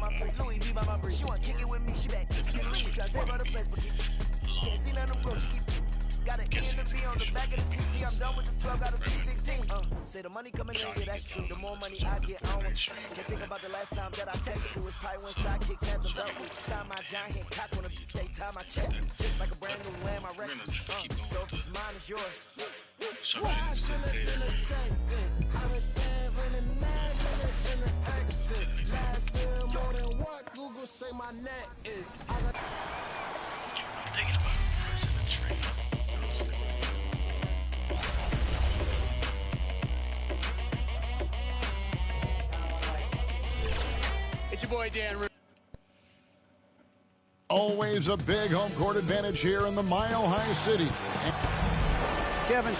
on my free Louis V by my breeze. She want to kick it with me, she back. She try to save her the place, but can't see none of them gross. She keep got an E and a B on the back of the CT. I'm done with the 12, got a 316. Say the money coming in, yeah, that's true. The more money I get, I don't can't think about the last time that I text you. It's probably when sidekicks had the belt. Sign my giant cock on the they tie my check. Just like a brand new lamb, I reckon. So if it's mine, it's yours. Ride to the tank, I'm a jab in the mag, in the exit. Last still more than what Google say my net is. I got. I'm thinking about pressing the tree. It's your boy Dan. Always a big home court advantage here in the Mile High City. Kevin,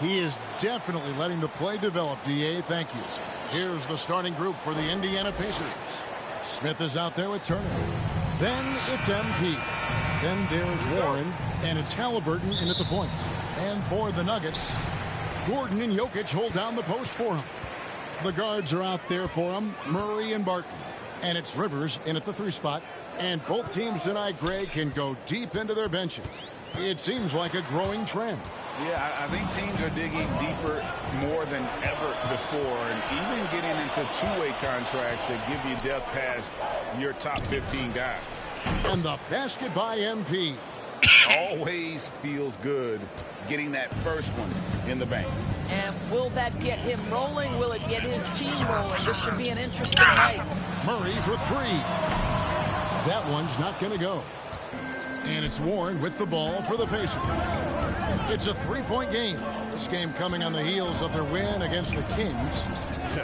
He is definitely letting the play develop, D.A. Thank you. Here's the starting group for the Indiana Pacers. Smith is out there with Turner. Then it's MP. Then there's Warren, and it's Halliburton in at the point. And for the Nuggets, Gordon and Jokic hold down the post for him. The guards are out there for him, Murray and Barton. And it's Rivers in at the 3 spot. And both teams tonight, Greg, can go deep into their benches. It seems like a growing trend. Yeah, I think teams are digging deeper more than ever before, and even getting into two-way contracts that give you depth past your top 15 guys. And the basket by MP. Always feels good getting that first one in the bank. And will that get him rolling? Will it get his team rolling? This should be an interesting night. Murray for 3. That one's not going to go. And it's Warren with the ball for the Pacers. It's a 3-point game. This game coming on the heels of their win against the Kings.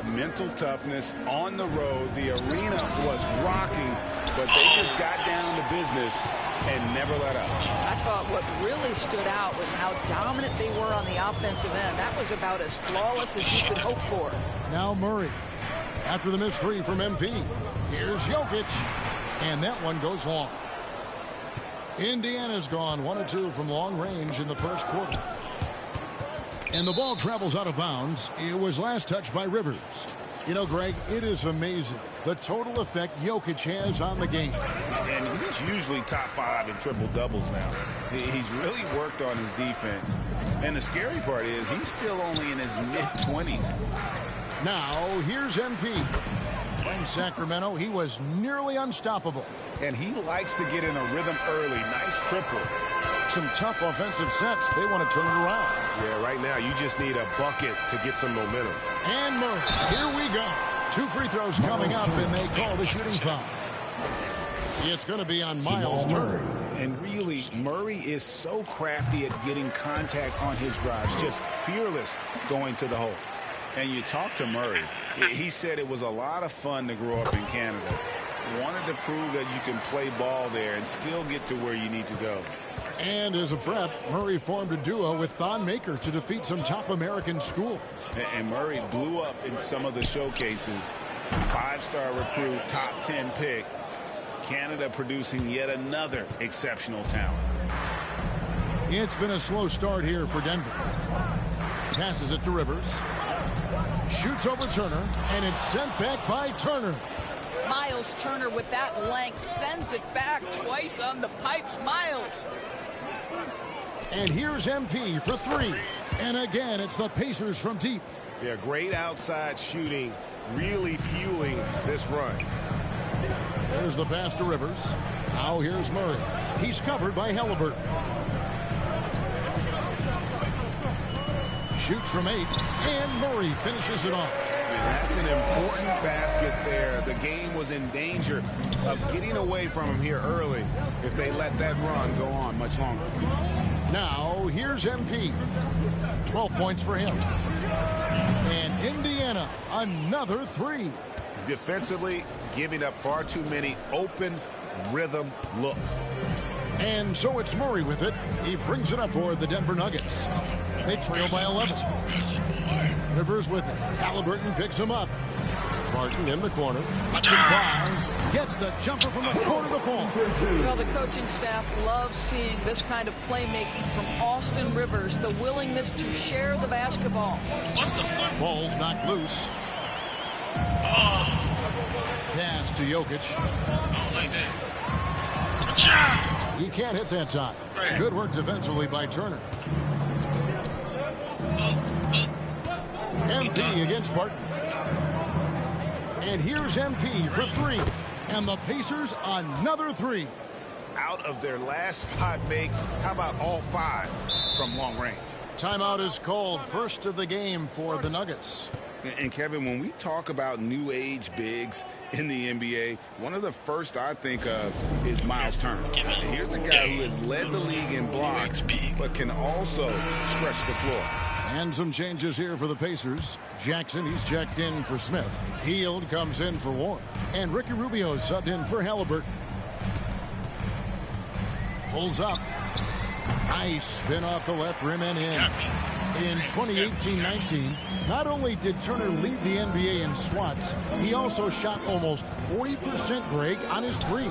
Mental toughness on the road. The arena was rocking, but they just got down to business and never let up. I thought what really stood out was how dominant they were on the offensive end. That was about as flawless as you could hope for. Now Murray. After the missed 3 from MP. Here's Jokic. And that one goes long. Indiana's gone 1 of 2 from long range in the first quarter. And the ball travels out of bounds. It was last touched by Rivers. You know, Greg, it is amazing the total effect Jokic has on the game. And he's usually top 5 in triple-doubles now. He's really worked on his defense. And the scary part is he's still only in his mid-20s. Now, here's MP. In Sacramento, he was nearly unstoppable. And he likes to get in a rhythm early. Nice triple. Some tough offensive sets. They want to turn it around. Yeah, right now you just need a bucket to get some momentum. And Murray, here we go. 2 free throws coming up, and they call the shooting foul. It's going to be on Miles Turner. And really, Murray is so crafty at getting contact on his drives. Just fearless going to the hole. And you talk to Murray. He said it was a lot of fun to grow up in Canada. Wanted to prove that you can play ball there and still get to where you need to go. And as a prep, Murray formed a duo with Thon Maker to defeat some top American schools. And Murray blew up in some of the showcases. 5-star recruit, top 10 pick. Canada producing yet another exceptional talent. It's been a slow start here for Denver. Passes it to Rivers. Shoots over Turner, and it's sent back by Turner. Miles Turner with that length sends it back twice on the pipes. Miles. And here's MP for 3. And again, it's the Pacers from deep. Yeah, great outside shooting, really fueling this run. There's the pass to Rivers. Now here's Murray. He's covered by Halliburton. Shoots from 8, and Murray finishes it off. That's an important basket there. The game was in danger of getting away from him here early if they let that run go on much longer. Now, here's MP. 12 points for him. And Indiana, another 3. Defensively, giving up far too many open rhythm looks. And so it's Murray with it. He brings it up for the Denver Nuggets. They trail by 11. Rivers with it. Halliburton picks him up. Barton in the corner. Lets it fly. Gets the jumper from the corner to fall. Well, the coaching staff loves seeing this kind of playmaking from Austin Rivers. The willingness to share the basketball. Ball's knocked loose. pass to Jokic. I don't like that. He can't hit that time. Good work defensively by Turner. MP against Barton. And here's MP for three. And the Pacers another three. Out of their last 5 makes, how about all 5 from long range? Timeout is called, first of the game for the Nuggets. And Kevin, when we talk about new age bigs in the NBA, one of the first I think of is Miles Turner. And here's a guy who has led the league in blocks, but can also stretch the floor. And some changes here for the Pacers. Jackson, he's checked in for Smith. Hield comes in for Warren. And Ricky Rubio subbed in for Halliburton. Pulls up. Nice spin off the left rim and in. In 2018-19, not only did Turner lead the NBA in swats, he also shot almost 40%, Greg, on his threes.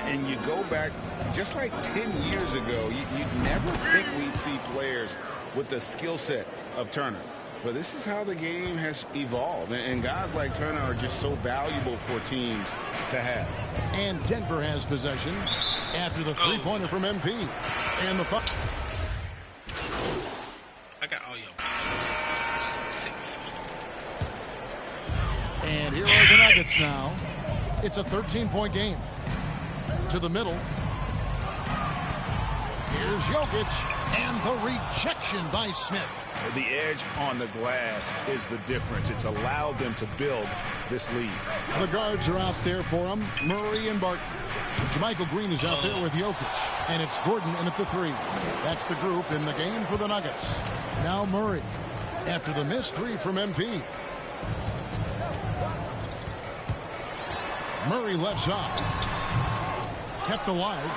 And you go back just like 10 years ago, you'd never think we'd see players with the skill set of Turner. But this is how the game has evolved. And guys like Turner are just so valuable for teams to have. And Denver has possession after the three-pointer from MP. And the I got all your. And here are the Nuggets now. It's a 13-point game. To the middle. Here's Jokic. And the rejection by Smith. The edge on the glass is the difference. It's allowed them to build this lead. The guards are out there for him. Murray and Barton. JaMychal Green is out there with Jokic. And it's Gordon in at the 3. That's the group in the game for the Nuggets. Now Murray. After the missed 3 from MP. Murray left side. Kept alive.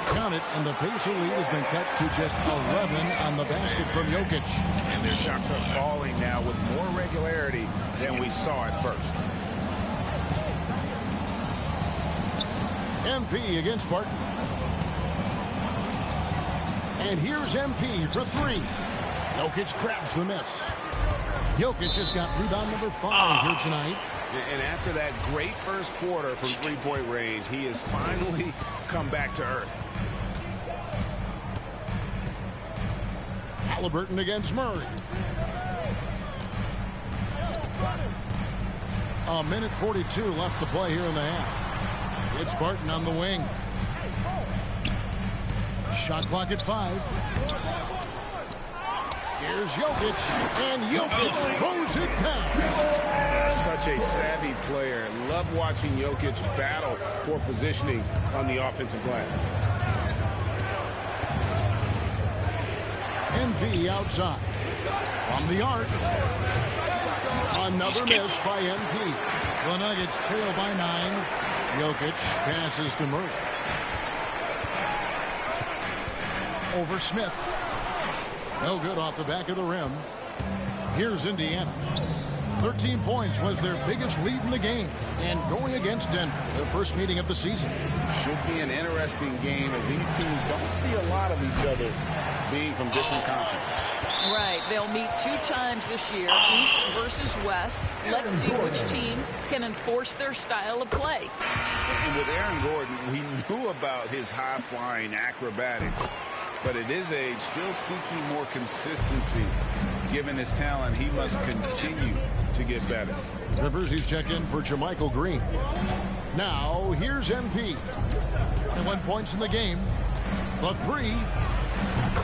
Count it, and the Pacer lead has been cut to just 11 on the basket from Jokic. And their shots are falling now with more regularity than we saw at first. MP against Barton. And here's MP for 3. Jokic grabs the miss. Jokic just got rebound number 5 here tonight. And after that great first quarter from three-point range, he has finally come back to earth. Halliburton against Murray. A minute 42 left to play here in the half. It's Barton on the wing. Shot clock at 5. Here's Jokic, and Jokic throws it down. Such a savvy player. Love watching Jokic battle for positioning on the offensive glass. MP outside. From the arc. Another miss by MP. The Nuggets trail by 9. Jokic passes to Murray. Over Smith. No good off the back of the rim. Here's Indiana. 13 points was their biggest lead in the game. And going against Denver, their first meeting of the season. Should be an interesting game as these teams don't see a lot of each other being from different conferences. Right. They'll meet 2 times this year, East versus West. Let's see which team can enforce their style of play. And with Aaron Gordon, we knew about his high-flying acrobatics. But at his age, still seeking more consistency. Given his talent, he must continue to get better. Rivers, he's checked in for JaMychal Green. Now, here's MP. 21 points in the game. The 3,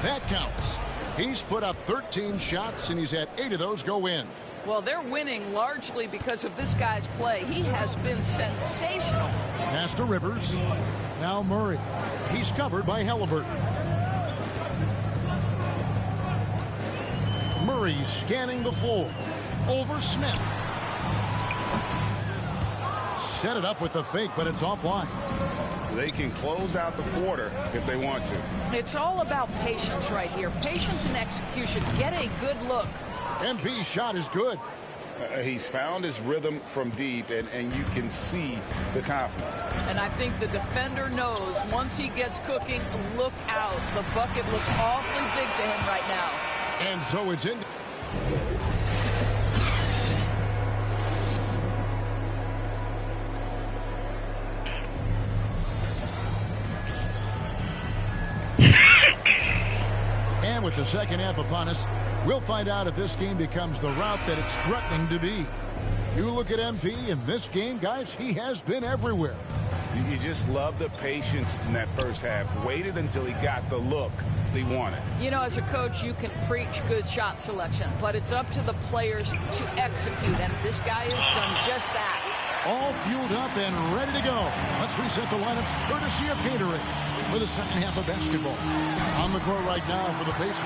that counts. He's put up 13 shots, and he's had 8 of those go in. Well, they're winning largely because of this guy's play. He has been sensational. Pass to Rivers. Now Murray. He's covered by Halliburton. Murray scanning the floor. Over Smith. Set it up with the fake, but it's offline. They can close out the quarter if they want to. It's all about patience right here. Patience and execution. Get a good look. MP's shot is good. He's found his rhythm from deep, and you can see the confidence. And I think the defender knows once he gets cooking, look out. The bucket looks awfully big to him right now. And so it's in. with the second half upon us, we'll find out if this game becomes the route that it's threatening to be. You look at MP in this game, guys, he has been everywhere. You just love the patience in that first half. Waited until he got the look he wanted. You know, as a coach, you can preach good shot selection, but it's up to the players to execute, and this guy has done just that. All fueled up and ready to go. Let's reset the lineups courtesy of Gatorade for the second half of basketball. On the court right now for the Pacers.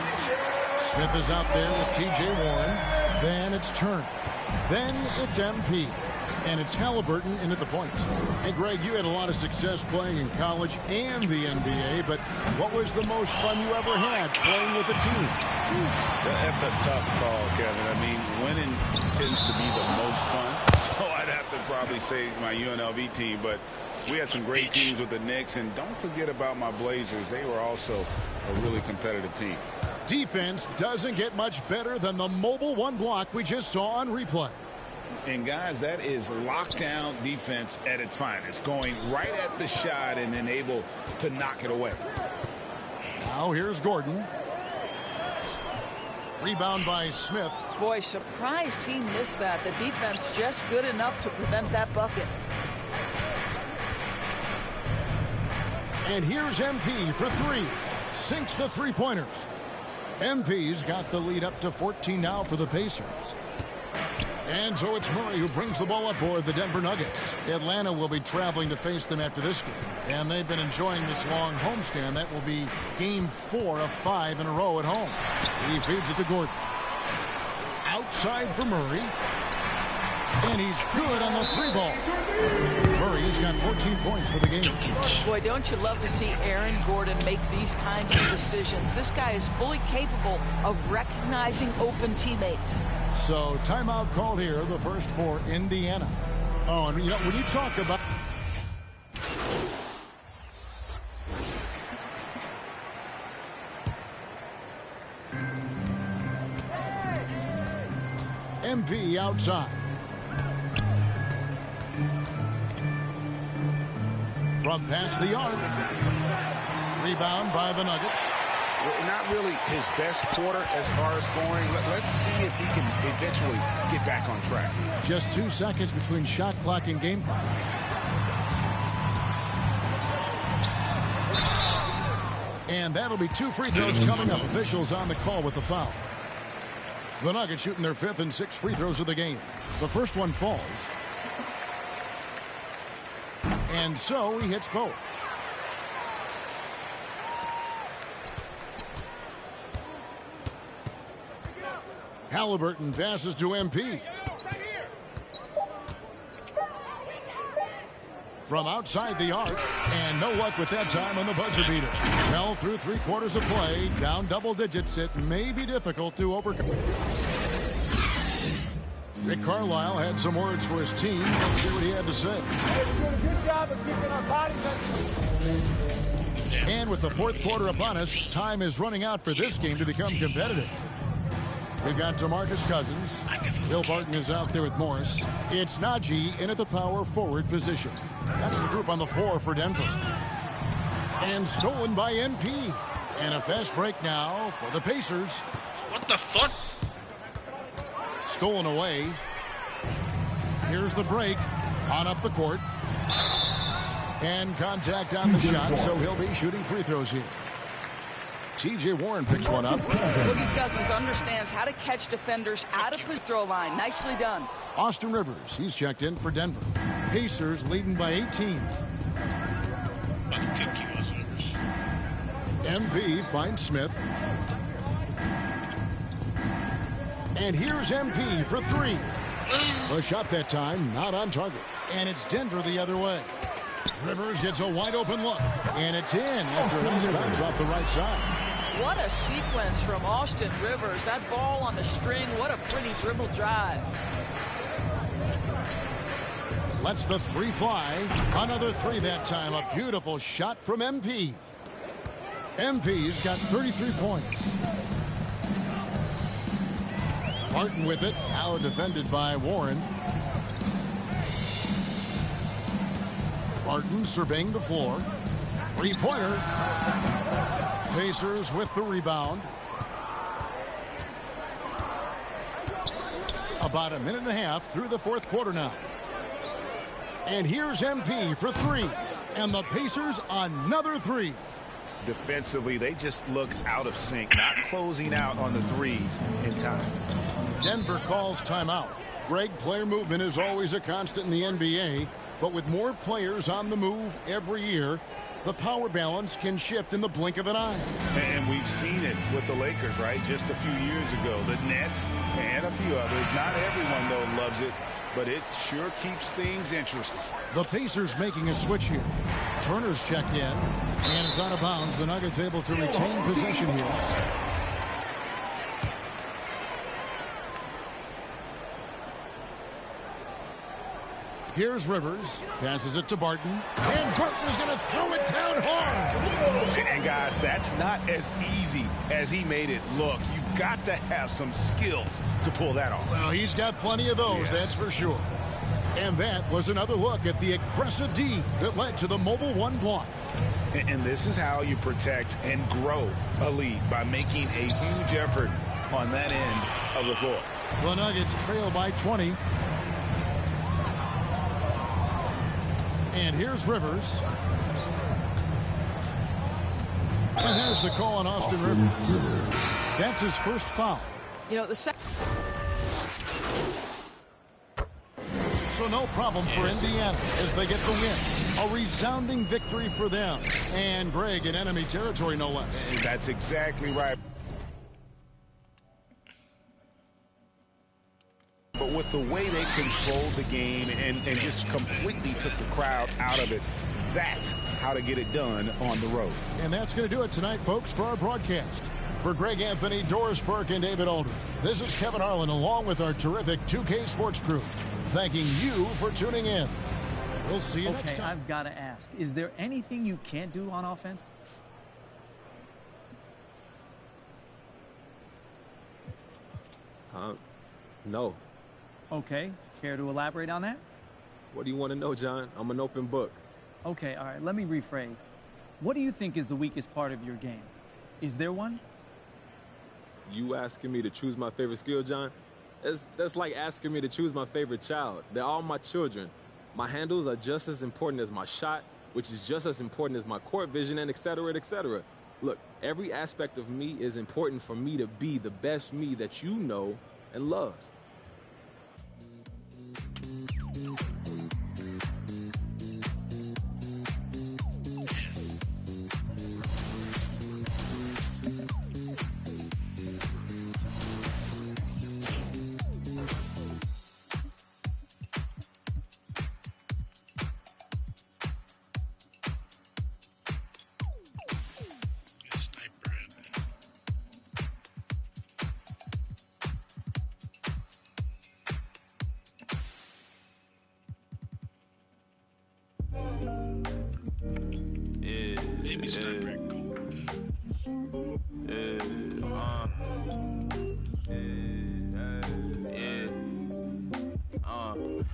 Smith is out there with T.J. Warren. Then it's Turner. Then it's MP. And it's Halliburton in at the point. And Greg, you had a lot of success playing in college and the NBA, but what was the most fun you ever had playing with the team? That's a tough call, Kevin. I mean, winning tends to be the most fun. So I'd have to probably say my UNLV team, but we had some great teams with the Knicks, and don't forget about my Blazers. They were also a really competitive team. Defense doesn't get much better than the mobile one block we just saw on replay. And guys, that is lockdown defense at its finest, going right at the shot and then able to knock it away. Now here's Gordon. Rebound by Smith. Boy, surprised he missed that. The defense just good enough to prevent that bucket. And here's MP for three. Sinks the three-pointer. MP's got the lead up to 14 now for the Pacers. And so it's Murray who brings the ball up for the Denver Nuggets. Atlanta will be traveling to face them after this game. And they've been enjoying this long homestand. That will be game 4 of 5 in a row at home. He feeds it to Gordon. Outside for Murray. And he's good on the three ball. Murray's got 14 points for the game. Boy, don't you love to see Aaron Gordon make these kinds of decisions. This guy is fully capable of recognizing open teammates. So timeout called here, the first for Indiana. Oh, and you know, when you talk about MP outside. From past the arc. Rebound by the Nuggets. Not really his best quarter as far as scoring. Let's see if he can eventually get back on track. Just 2 seconds between shot clock and game clock. And that'll be 2 free throws coming up. Officials on the call with the foul. The Nuggets shooting their 5th and 6th free throws of the game. The first one falls. And so he hits both. Halliburton passes to MP. From outside the arc, and no luck with that time on the buzzer beater. Well, through 3/4 of play, down double digits, it may be difficult to overcome. Rick Carlisle had some words for his team. Let's see what he had to say. Hey, we're doing a good job of keeping our bodies. And with the 4th quarter upon us, time is running out for this game to become competitive. We've got DeMarcus Cousins. Will Barton is out there with Morris. It's Najee in at the power forward position. That's the group on the floor for Denver. And stolen by MP. And a fast break now for the Pacers. What the fuck? Stolen away. Here's the break. On up the court. And contact on the shot, so he'll be shooting free throws here. T.J. Warren picks one up. Boogie Cousins understands how to catch defenders out of the throw line. Nicely done. Austin Rivers, he's checked in for Denver. Pacers leading by 18. MP finds Smith. And here's MP for 3. A shot that time, not on target. And it's Denver the other way. Rivers gets a wide open look. And it's in after a nice bounce off the right side. What a sequence from Austin Rivers. That ball on the string, what a pretty dribble drive. Lets the 3 fly. Another 3 that time. A beautiful shot from MP. MP's got 33 points. Martin with it. Now defended by Warren. Martin surveying the floor. 3-pointer. Pacers with the rebound. About a minute and a half through the fourth quarter now. And here's MP for three. And the Pacers another three. Defensively, they just look out of sync, not closing out on the threes in time. Denver calls timeout. Greg, player movement is always a constant in the NBA, but with more players on the move every year, the power balance can shift in the blink of an eye. And we've seen it with the Lakers, right? Just a few years ago. The Nets and a few others. Not everyone, though, loves it, but it sure keeps things interesting. The Pacers making a switch here. Turner's checked in, and it's out of bounds. The Nuggets able to retain possession here. Here's Rivers, passes it to Barton, and Barton is going to throw it down hard. And guys, that's not as easy as he made it look. You've got to have some skills to pull that off. Well, he's got plenty of those, that's for sure. And that was another look at the aggressive D that led to the mobile one block. And this is how you protect and grow a lead, by making a huge effort on that end of the floor. The Nuggets trail by 20. And here's Rivers. And there's the call on Austin Rivers. That's his first foul. You know, the second. So no problem for Indiana as they get the win. A resounding victory for them. And Greg in enemy territory, no less. That's exactly right. But with the way they controlled the game and just completely took the crowd out of it, that's how to get it done on the road. And that's going to do it tonight, folks, for our broadcast. For Greg Anthony, Doris Burke, and David Aldridge, this is Kevin Harlan along with our terrific 2K Sports crew, thanking you for tuning in. We'll see you next time. Okay, I've got to ask, is there anything you can't do on offense? No. Okay, care to elaborate on that? What do you want to know, John? I'm an open book. Okay, all right, let me rephrase. What do you think is the weakest part of your game? Is there one? You asking me to choose my favorite skill, John? That's like asking me to choose my favorite child. They're all my children. My handles are just as important as my shot, which is just as important as my court vision, and et cetera, et cetera. Look, every aspect of me is important for me to be the best me that you know and love.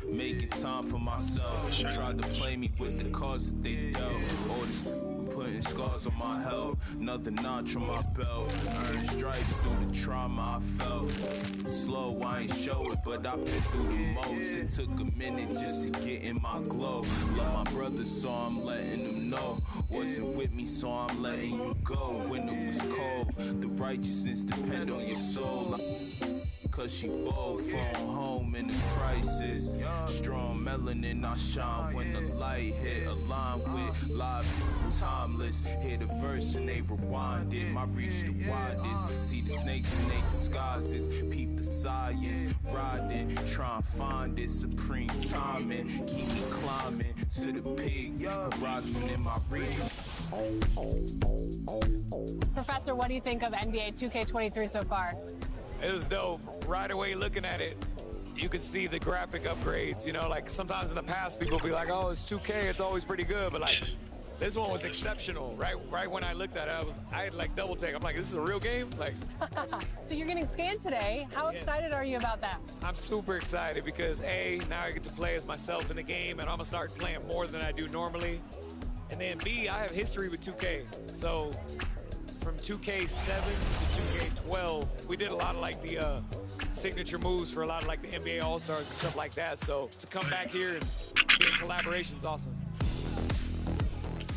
Making time for myself. Tried to play me with the cards that they dealt. All this putting scars on my health. Another notch on my belt. Earned stripes through the trauma I felt. Slow, I ain't show it, but I've been through the most. It took a minute just to get in my glow. Love my brothers, so I'm letting them know. Wasn't with me, so I'm letting you go. When it was cold, the righteousness depend on your soul. Cause she bold, phone home in the crisis. Strong melanin, I shine when the light hit. Align with live, timeless. Hit a verse and they rewind it. My reach the widest. See the snakes in their disguises. Peep the science. Riding, try and find it. Supreme timing. Keep me climbing to the peak. Horizon in my reach. Professor, what do you think of NBA 2K23 so far? It was dope. Right away looking at it, you could see the graphic upgrades. You know, like sometimes in the past people be like, oh, it's 2K, it's always pretty good. But like, this one was exceptional. Right when I looked at it, I had like double take. I'm like, this is a real game? Like. So you're getting scanned today. How excited are you about that? I'm super excited because A, now I get to play as myself in the game and I'm gonna start playing more than I do normally. And then B, I have history with 2K. So from 2K7 to 2K12, we did a lot of like the signature moves for a lot of like the NBA All-Stars and stuff like that. So to come back here and be in collaboration is awesome.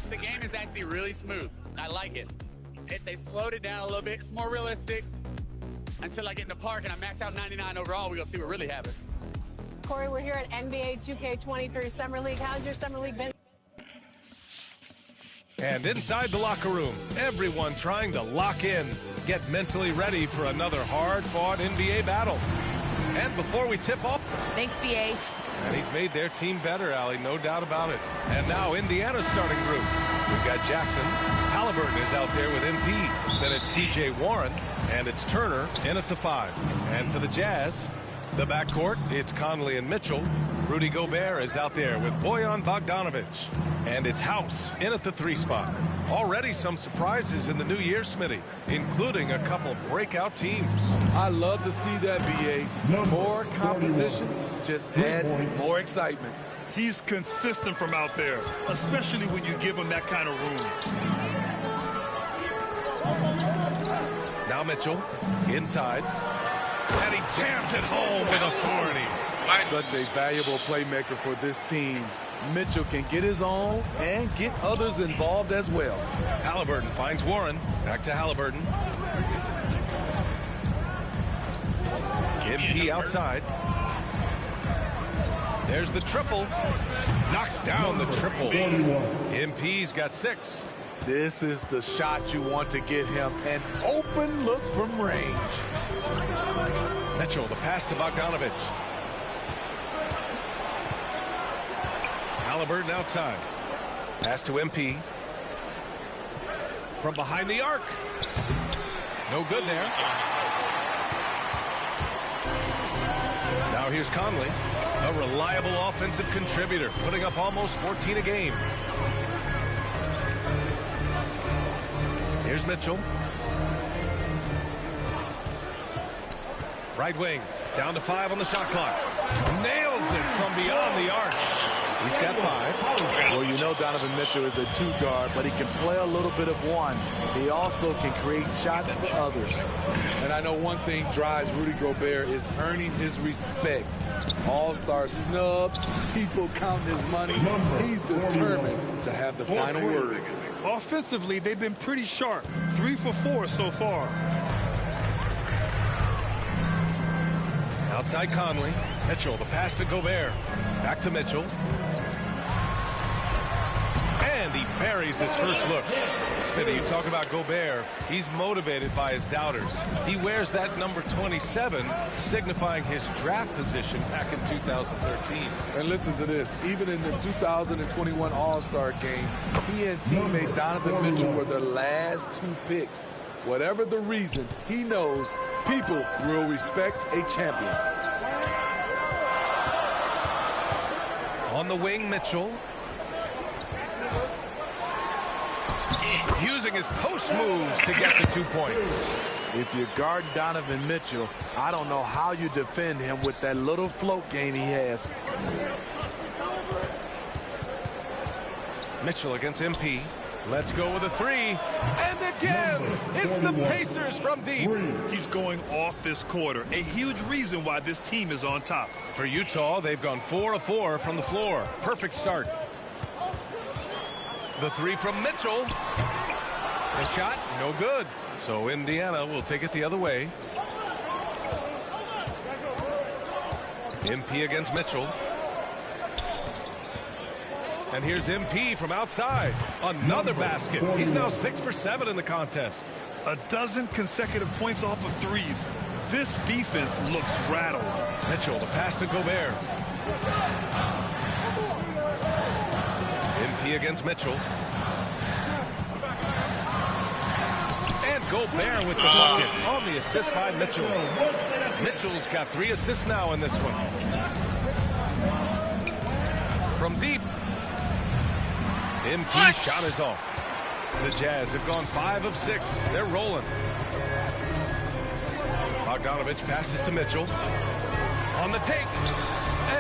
The game is actually really smooth. I like it. They slowed it down a little bit. It's more realistic. Until I get in the park and I max out 99 overall, we're going to see what really happens. Corey, we're here at NBA 2K23 Summer League. How's your Summer League been? And inside the locker room, everyone trying to lock in, get mentally ready for another hard-fought NBA battle. And before we tip off... Thanks, BA. And he's made their team better, Allie, no doubt about it. And now Indiana's starting group. We've got Jackson. Halliburton is out there with MP. Then it's T.J. Warren, and it's Turner in at the 5. And for the Jazz, the backcourt, it's Conley and Mitchell. Rudy Gobert is out there with Bojan Bogdanovic. And it's House in at the 3 spot. Already some surprises in the new year, Smitty, including a couple breakout teams. I love to see that, BA. More competition just adds more excitement. He's consistent from out there, especially when you give him that kind of room. Now Mitchell inside, and he jams it home with authority. Such a valuable playmaker for this team. Mitchell can get his own and get others involved as well. Halliburton finds Warren. Back to Halliburton. MP outside. There's the triple. Knocks down the triple. MP's got 6. This is the shot you want to get him. An open look from range. Mitchell, the pass to Bogdanovic. Halliburton outside. Pass to MP. From behind the arc. No good there. Now here's Conley. A reliable offensive contributor, putting up almost 14 a game. Here's Mitchell. Right wing, down to 5 on the shot clock. Nails it from beyond the arc. He's got 5. Well, you know Donovan Mitchell is a 2-guard, but he can play a little bit of one. He also can create shots for others. And I know one thing drives Rudy Gobert is earning his respect. All-star snubs, people counting his money. He's determined to have the final word. Offensively, they've been pretty sharp. 3 for 4 so far. Outside Conley. Mitchell, the pass to Gobert. Back to Mitchell. And he buries his first look. Smitty, you talk about Gobert. He's motivated by his doubters. He wears that number 27, signifying his draft position back in 2013. And listen to this. Even in the 2021 All-Star game, he and teammate Donovan Mitchell were the last 2 picks. Whatever the reason, he knows people will respect a champion. On the wing, Mitchell. Using his post moves to get the 2 points. If you guard Donovan Mitchell, I don't know how you defend him with that little float game he has. Mitchell against MP. Let's go with a 3. And again, it's the Pacers from deep. He's going off this quarter. A huge reason why this team is on top. For Utah, they've gone 4 of 4 from the floor. Perfect start. The 3 from Mitchell. The shot, no good. So Indiana will take it the other way. MP against Mitchell. And here's MP from outside. Another basket. He's now 6 for 7 in the contest. A dozen consecutive points off of 3s. This defense looks rattled. Mitchell, the pass to Gobert. MP against Mitchell. And Gobert with the bucket on the assist by Mitchell. Mitchell's got 3 assists now in this one. From deep. MP shot is off. The Jazz have gone 5 of 6. They're rolling. Bogdanovic passes to Mitchell. On the take.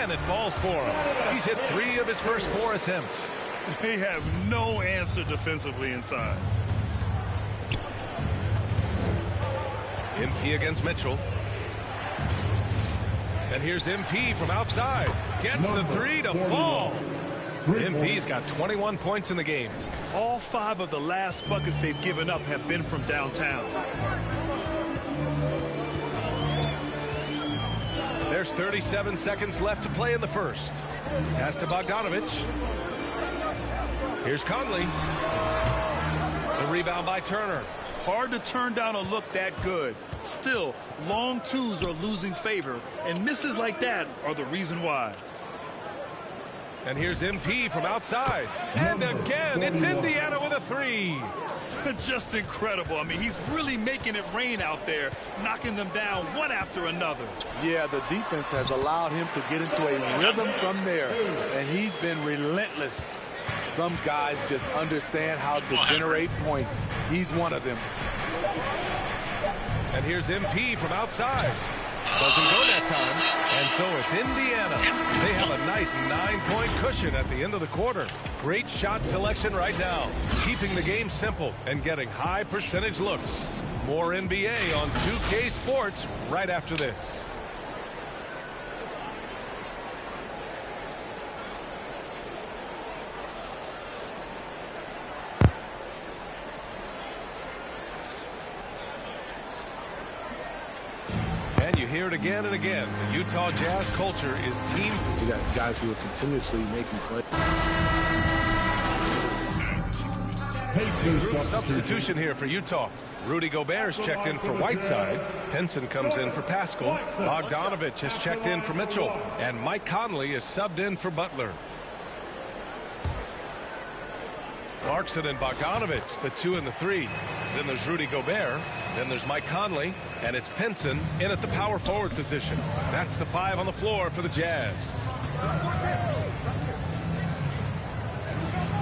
And it falls for him. He's hit 3 of his first 4 attempts. They have no answer defensively inside. MP against Mitchell. And here's MP from outside. Gets the three to fall. MP's got 21 points in the game. All 5 of the last buckets they've given up have been from downtown. There's 37 seconds left to play in the first. Pass to Bogdanovic. Here's Conley. The rebound by Turner. Hard to turn down a look that good. Still, long twos are losing favor, and misses like that are the reason why. And here's MP from outside. And again, it's Indiana with a three. Just incredible. I mean, he's really making it rain out there, knocking them down one after another. Yeah, the defense has allowed him to get into a rhythm from there, and he's been relentless. Some guys just understand how to generate points. He's one of them. And here's MP from outside. Doesn't go that time. And so it's Indiana. They have a nice 9-point cushion at the end of the quarter. Great shot selection right now. Keeping the game simple and getting high percentage looks. More NBA on 2K Sports right after this. And you hear it again and again. The Utah Jazz culture is team. You got guys who are continuously making plays. Group substitution here for Utah. Rudy Gobert is checked in for Whiteside. Henson comes in for Pascal. Bogdanovic has checked in for Mitchell. And Mike Conley is subbed in for Butler. Clarkson and Bogdanovic, the 2 and the 3. Then there's Rudy Gobert. Then there's Mike Conley. And it's Pinson in at the power forward position. That's the 5 on the floor for the Jazz.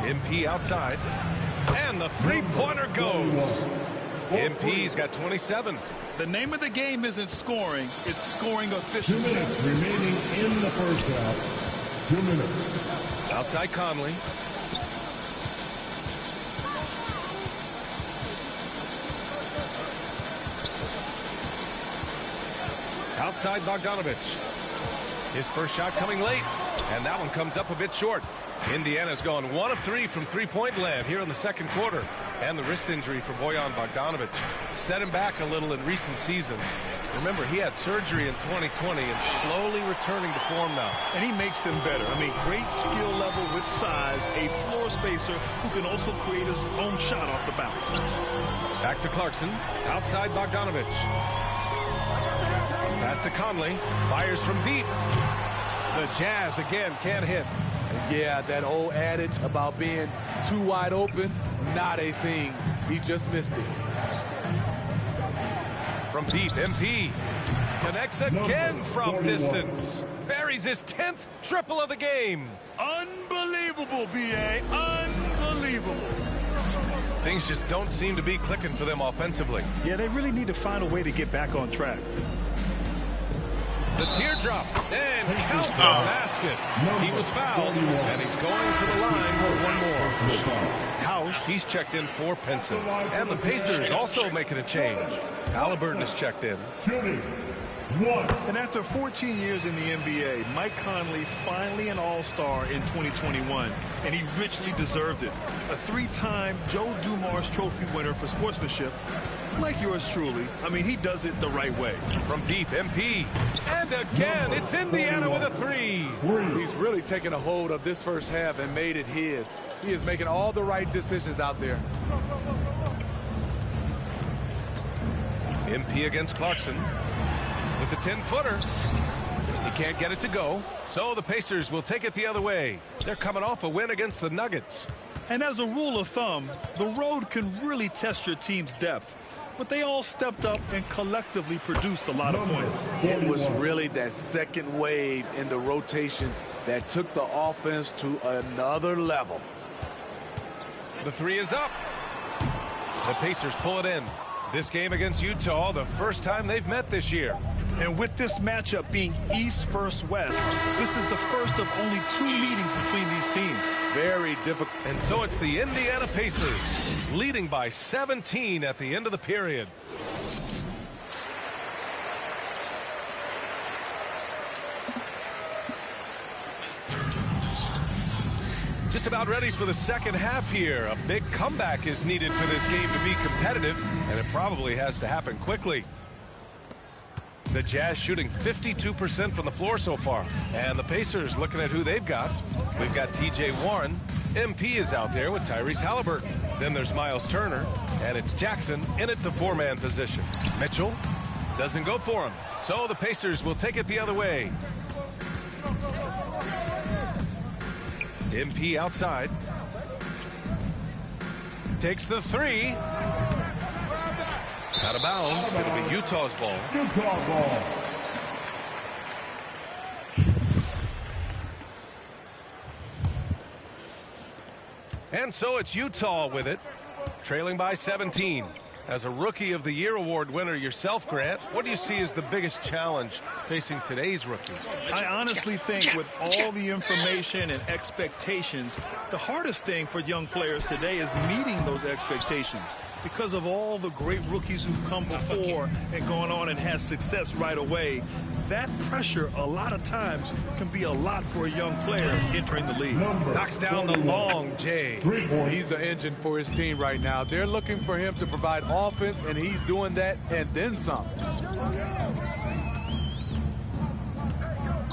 MP outside. And the three-pointer goes. MP's got 27. The name of the game isn't scoring, it's scoring efficiency. 2 minutes remaining in the first half. 2 minutes. Outside Conley. Outside Bogdanovic. His first shot coming late, and that one comes up a bit short. Indiana's gone 1 of 3 from three-point land here in the second quarter. And the wrist injury for Bojan Bogdanovic set him back a little in recent seasons. Remember, he had surgery in 2020 and slowly returning to form now. And he makes them better. I mean, great skill level with size, a floor spacer who can also create his own shot off the bounce. Back to Clarkson. Outside Bogdanovic. Pass to Conley. Fires from deep. The Jazz again can't hit. And yeah, that old adage about being too wide open, not a thing. He just missed it. From deep, MP connects again from distance. Buries his 10th triple of the game. Unbelievable, B.A. Unbelievable. Things just don't seem to be clicking for them offensively. Yeah, they really need to find a way to get back on track. The teardrop, and count the basket. He was fouled, and he's going to the line for one more. House, he's checked in for Pinson. And the Pacers also making a change. Halliburton is checked in. And after 14 years in the NBA, Mike Conley finally an all-star in 2021, and he richly deserved it. A 3-time Joe Dumars Trophy winner for sportsmanship, like yours truly. I mean, he does it the right way. From deep, MP. And again, it's Indiana with a 3. He's really taken a hold of this first half and made it his. He is making all the right decisions out there. MP against Clarkson. With the 10-footer. He can't get it to go. So the Pacers will take it the other way. They're coming off a win against the Nuggets. And as a rule of thumb, the road can really test your team's depth. But they all stepped up and collectively produced a lot of points. It was really that second wave in the rotation that took the offense to another level. The 3 is up. The Pacers pull it in. This game against Utah, the first time they've met this year. And with this matchup being East versus West, this is the first of only 2 meetings between these teams. Very difficult. And so it's the Indiana Pacers leading by 17 at the end of the period. just about ready for the second half here. A big comeback is needed for this game to be competitive, and it probably has to happen quickly. The Jazz shooting 52% from the floor so far. And the Pacers looking at who they've got. We've got T.J. Warren. MP is out there with Tyrese Halliburton. Then there's Miles Turner. And it's Jackson in at the four-man position. Mitchell doesn't go for him. So the Pacers will take it the other way. MP outside. Takes the three. Out of bounds. It'll be Utah's ball. Utah ball. And so it's Utah with it, trailing by 17. As a Rookie of the Year award winner yourself, Grant, what do you see as the biggest challenge facing today's rookies? I honestly think with all the information and expectations, the hardest thing for young players today is meeting those expectations because of all the great rookies who've come before and gone on and had success right away. That pressure a lot of times can be a lot for a young player entering the league. Knocks down the long J. He's the engine for his team right now. They're looking for him to provide offense, and he's doing that and then some.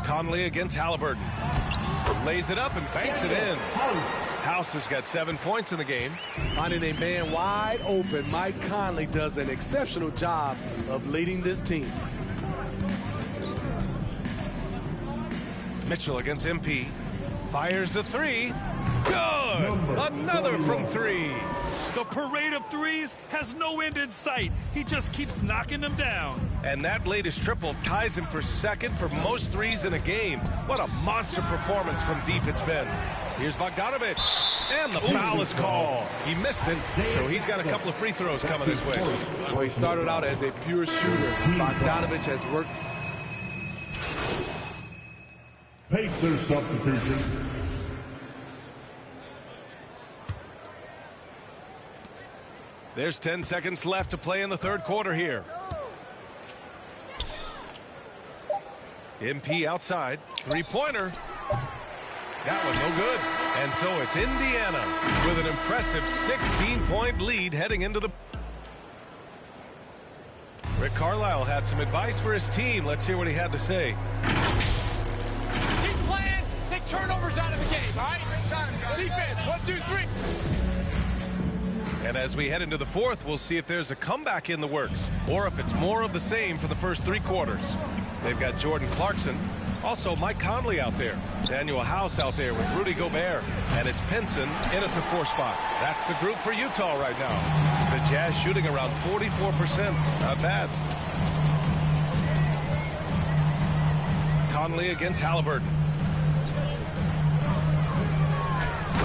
Conley against Halliburton. Lays it up and banks it in. House has got 7 points in the game. Finding a man wide open, Mike Conley does an exceptional job of leading this team. Mitchell against MP. Fires the three. Good! Another from three. The parade of threes has no end in sight. He just keeps knocking them down. And that latest triple ties him for second for most threes in a game. What a monster performance from deep it's been. Here's Bogdanovic. And the foul is called. He missed it, so he's got a couple of free throws coming his way. Well, he started out as a pure shooter. Bogdanovic has worked. Pacers substitution. There's 10 seconds left to play in the third quarter here. MP outside. Three-pointer. That one no good. And so it's Indiana with an impressive 16-point lead heading into the... Rick Carlisle had some advice for his team. Let's hear what he had to say. Keep playing. Take turnovers out of the game, all right? Defense, 1, 2, 3. And as we head into the fourth, we'll see if there's a comeback in the works or if it's more of the same for the first three quarters. They've got Jordan Clarkson, also Mike Conley out there, Daniel House out there with Rudy Gobert, and it's Pinson in at the 4 spot. That's the group for Utah right now. The Jazz shooting around 44%. Not bad. Conley against Halliburton.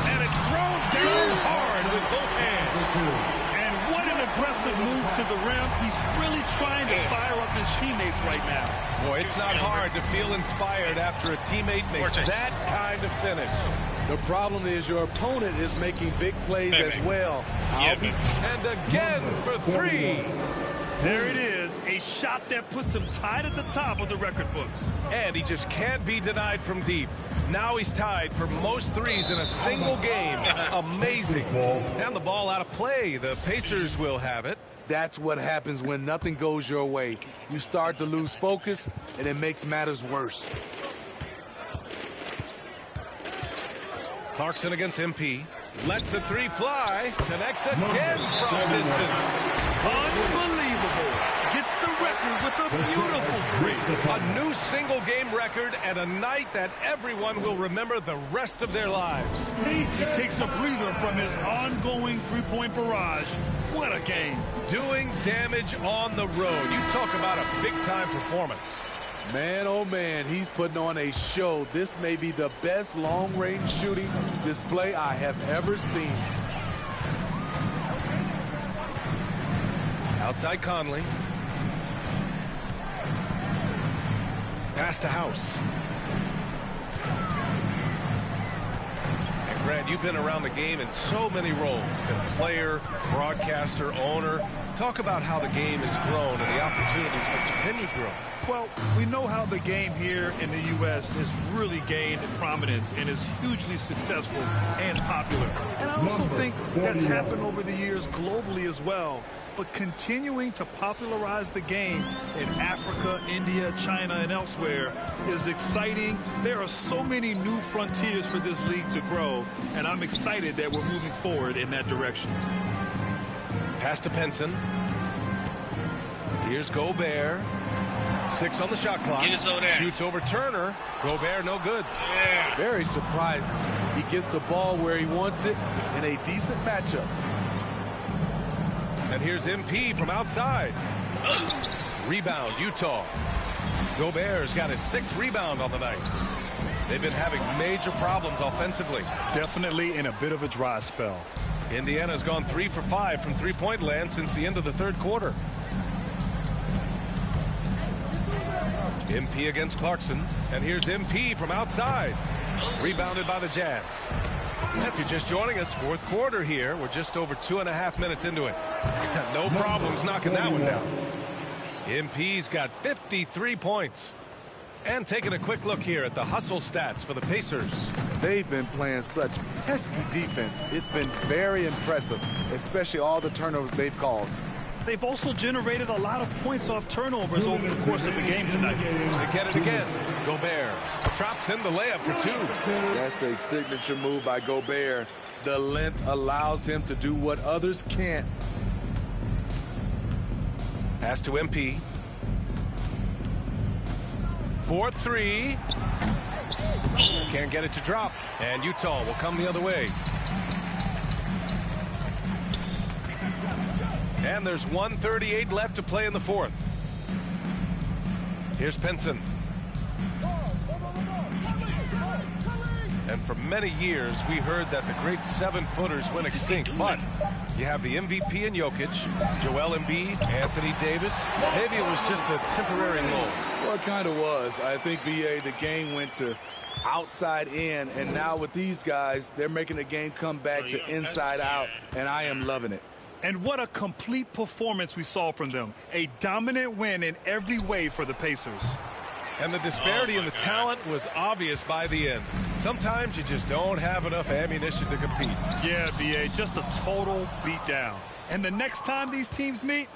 And it's thrown down hard with both hands. And what an aggressive move to the rim. He's really trying to fire up his teammates right now. Boy, it's not hard to feel inspired after a teammate makes that kind of finish. The problem is your opponent is making big plays as well. And again for three. There it is, a shot that puts him tied at the top of the record books. And he just can't be denied from deep. Now he's tied for most threes in a single game. Amazing. And the ball out of play. The Pacers will have it. That's what happens when nothing goes your way. You start to lose focus, and it makes matters worse. Clarkson against MP. Lets the three fly. Connects again from distance. Unbelievable. Gets the record with a beautiful three. A new single-game record and a night that everyone will remember the rest of their lives. He takes a breather from his ongoing three-point barrage. What a game. Doing damage on the road. You talk about a big-time performance. Man, oh man, he's putting on a show. This may be the best long-range shooting display I have ever seen. Outside Conley. Pass to House. And Grant, you've been around the game in so many roles. Been player, broadcaster, owner. Talk about how the game has grown and the opportunities for continued continued growth. Well, we know how the game here in the U.S. has really gained prominence and is hugely successful and popular. And I also think that's happened over the years globally as well. But continuing to popularize the game in Africa, India, China, and elsewhere is exciting. There are so many new frontiers for this league to grow, and I'm excited that we're moving forward in that direction. Pass to Pinson. Here's Gobert. 6 on the shot clock. Shoots over Turner. Gobert, no good. Yeah. Very surprising. He gets the ball where he wants it in a decent matchup. And here's MP from outside. Rebound, Utah. Gobert's got his 6th rebound on the night. They've been having major problems offensively. Definitely in a bit of a dry spell. Indiana's gone 3 for 5 from three-point land since the end of the third quarter. MP against Clarkson. And here's MP from outside. Rebounded by the Jazz. If you're just joining us, fourth quarter here. We're just over 2.5 minutes into it. No problems knocking that one down. MP's got 53 points. And taking a quick look here at the hustle stats for the Pacers. They've been playing such pesky defense. It's been very impressive, especially all the turnovers they've caused. They've also generated a lot of points off turnovers over the course of the game tonight. They get it again. Gobert drops in the layup for 2. That's a signature move by Gobert. The length allows him to do what others can't. Pass to MP. 4-3. Can't get it to drop. And Utah will come the other way. And there's 1:38 left to play in the fourth. Here's Pinson. And for many years, we heard that the great 7-footers went extinct. But you have the MVP in Jokic, Joel Embiid, Anthony Davis. Maybe it was just a temporary lull. Well, it kind of was. I think, B.A., the game went to outside in. And now with these guys, they're making the game come back to inside out. And I am loving it. And what a complete performance we saw from them. A dominant win in every way for the Pacers. And the disparity in the talent was obvious by the end. Sometimes you just don't have enough ammunition to compete. Yeah, B.A., just a total beatdown. And the next time these teams meet,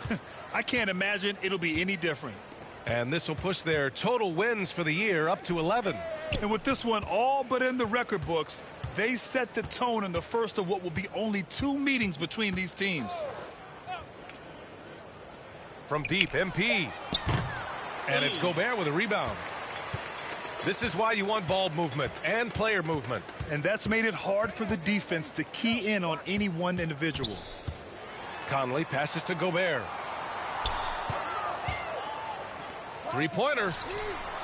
I can't imagine it'll be any different. And this will push their total wins for the year up to 11. And with this one all but in the record books, they set the tone in the first of what will be only 2 meetings between these teams. From deep, MP. And it's Gobert with a rebound. This is why you want ball movement and player movement. And that's made it hard for the defense to key in on any one individual. Conley passes to Gobert. 3-pointer.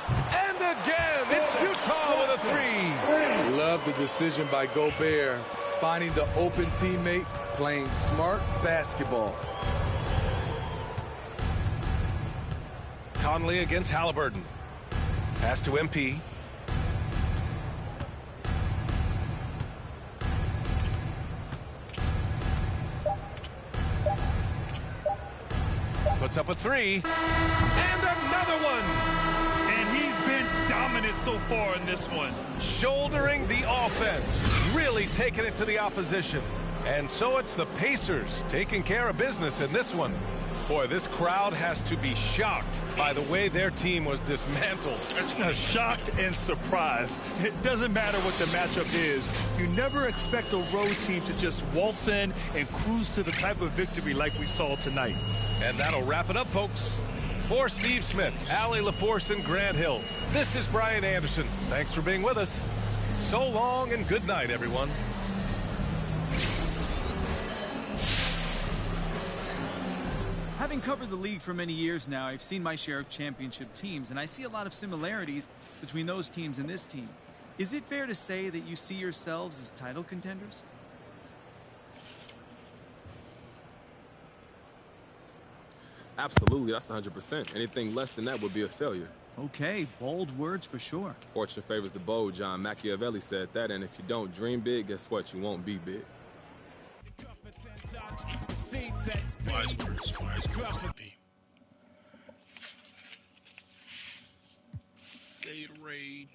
And again, it's Utah with a 3. Love the decision by Gobert, finding the open teammate, playing smart basketball. Conley against Halliburton. Pass to MP. Puts up a 3. And another one. And he's been dominant so far in this one. Shouldering the offense. Really taking it to the opposition. And so it's the Pacers taking care of business in this one. Boy, this crowd has to be shocked by the way their team was dismantled. Shocked and surprised. It doesn't matter what the matchup is. You never expect a road team to just waltz in and cruise to the type of victory like we saw tonight. And that'll wrap it up, folks. For Steve Smith, Allie LaForce, and Grant Hill, this is Brian Anderson. Thanks for being with us. So long and good night, everyone. Having covered the league for many years now, I've seen my share of championship teams, and I see a lot of similarities between those teams and this team. Is it fair to say that you see yourselves as title contenders? Absolutely, that's 100%. Anything less than that would be a failure. Okay, bold words for sure. Fortune favors the bold. John Machiavelli said that, and if you don't dream big, guess what? You won't be big. Wise words, wise words. Gatorade.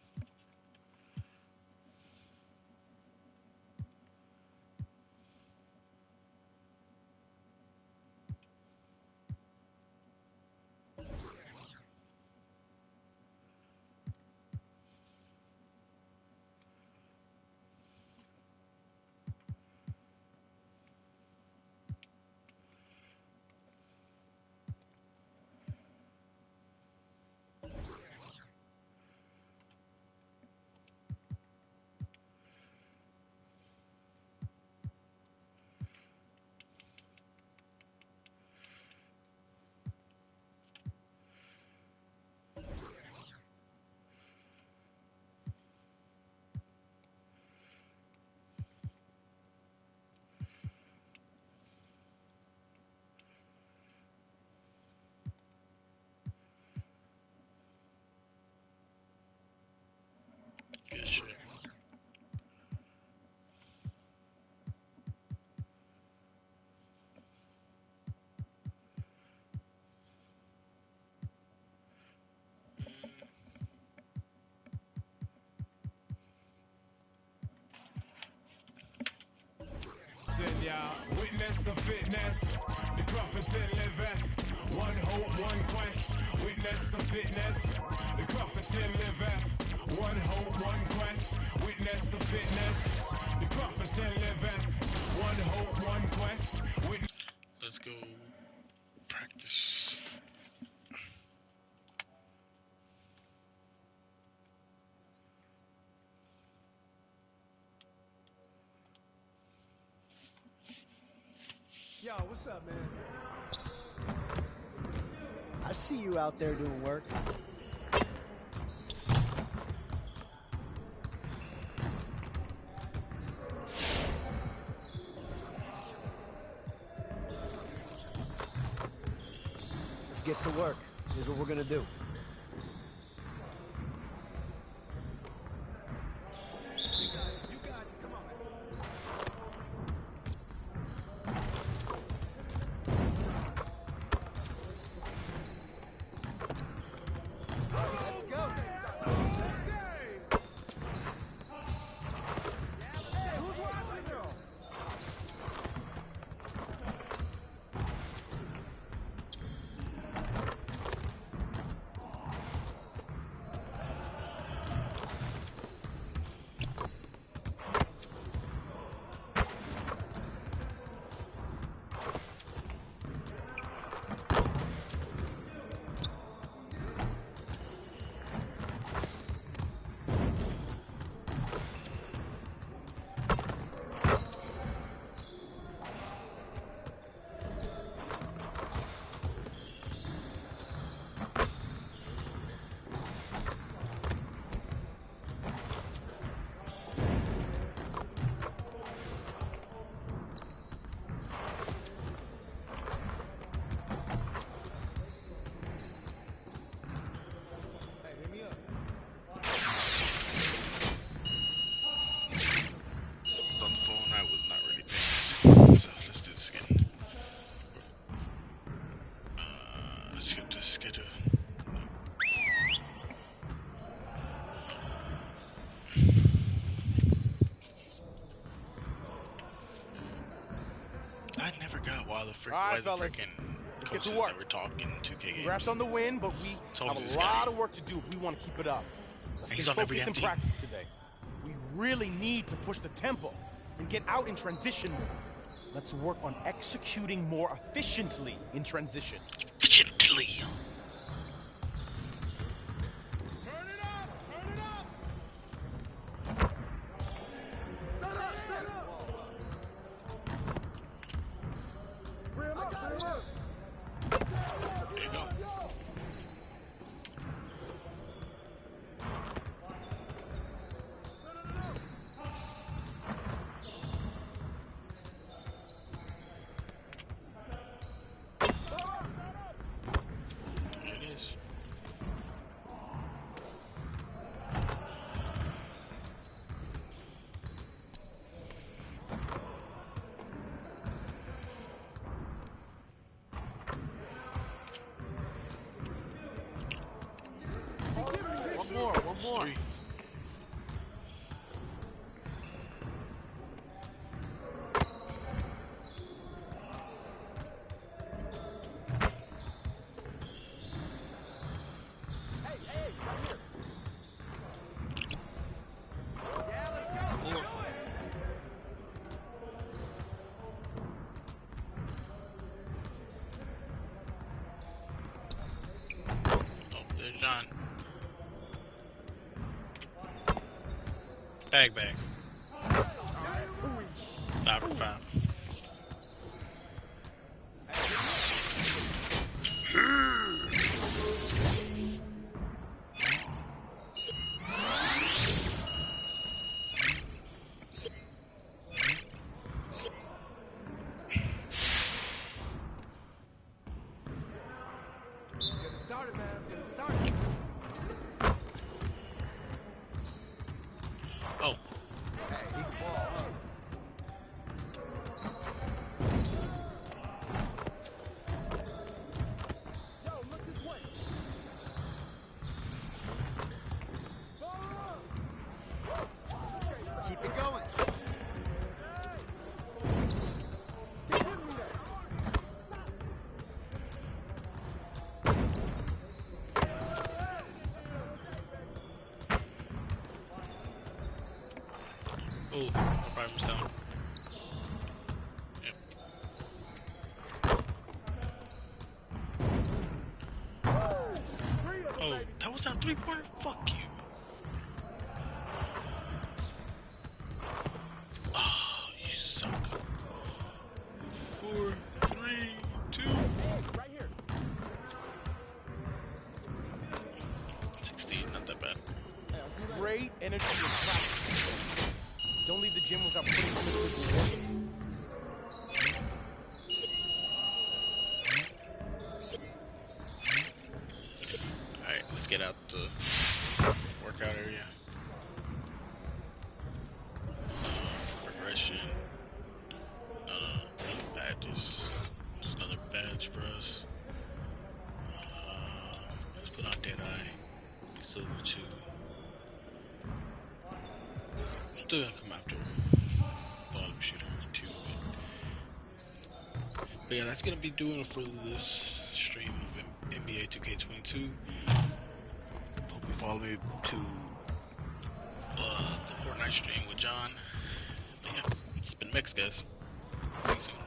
Good shit. Y'all witness the fitness, the Crumpton liveth. One hope, one quest. Witness the fitness, the Crumpton liveth. One hope, one quest. Witness the fitness, the Crumpton liveth. One hope, one quest. Let's go practice. Yo, what's up, man? I see you out there doing work. Let's get to work. Here's what we're gonna do. All right, fellas, let's get to work. We're talking 2K games. Congrats on the win, but we have a lot of work to do if we want to keep it up. Let's stay focused in practice today. We really need to push the tempo and get out in transition more. Let's work on executing more efficiently in transition. Efficiently. One more. 3. John. Bag. 5 for 5. Get it started, man. Let's get it started. Oh. Keep it going. Oh, probably was down. Yep. Oh, that was on 3-pointer? Fuck you. Oh, you suck. 4, 3, 2. Right here. 16, not that bad. Great energy and practice. Don't leave the gym without putting some individual work. Alright, let's get out the workout area. Progression. Badges. There's another badge for us. Let's put on Deadeye. Silver 2. Still gonna come after Volume Shooter 2. But yeah, that's gonna be doing it for this stream of NBA 2K22. Hope you follow me to the Fortnite stream with John. But yeah, it's been Mix, guys. See you soon.